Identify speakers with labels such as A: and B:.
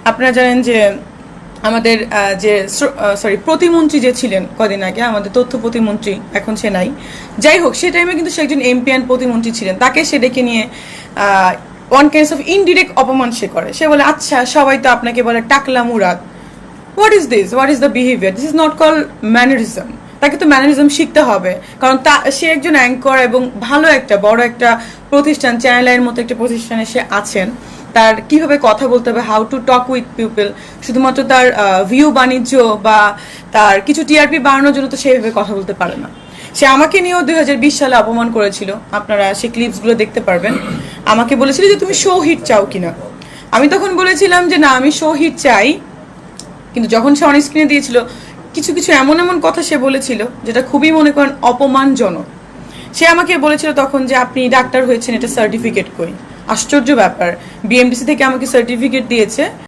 A: আপনারা জানেন যে আমাদের যে প্রতিমন্ত্রী যে ছিলেন কদিন আগে, আমাদের তথ্য প্রতিমন্ত্রী, এখন সে নাই, যাই হোক, সে টাইমে কিন্তু সে একজন এমপি অ্যান্ড প্রতিমন্ত্রী ছিলেন। তাকে সে ডেকে নিয়ে ওয়ান কাইন্ডস অফ ইনডিরেক্ট অপমান সে করে। সে বলে, আচ্ছা সবাই তো আপনাকে বলে টাকলা Murad. What is this? What is the behaviour? This is not call mannerism. তাকে তো ম্যানারিজম শিখতে হবে, কারণ সে একজন অ্যাঙ্কর এবং ভালো একটা বড় একটা প্রতিষ্ঠান, চ্যানেলের মতো একটা প্রতিষ্ঠানে সে আছেন। তার কিভাবে কথা বলতে হবে, how to talk with people, শুধুমাত্র তার ভিউ বাণিজ্য বা তার কিছু টিআরপি বাড়ানোর জন্য তো সেইভাবে কথা বলতে পারে না। সে আমাকে নিয়েও 2020 সালে অপমান করেছিল, আপনারা সেই ক্লিপসগুলো দেখতে পারবেন। আমাকে বলেছিল যে তুমি শো হিট চাও কিনা। আমি তখন বলেছিলাম যে না, আমি শো হিট চাই। কিন্তু যখন সে অন স্ক্রিনে দিয়েছিল, কিছু কিছু এমন এমন কথা সে বলেছিল যেটা খুবই মনে করেন অপমানজনক। সে আমাকে বলেছিল তখন যে আপনি ডাক্তার হয়েছেন, এটা সার্টিফিকেট কই। আশ্চর্য ব্যাপার, বিএমডিসি থেকে আমাকে সার্টিফিকেট দিয়েছে।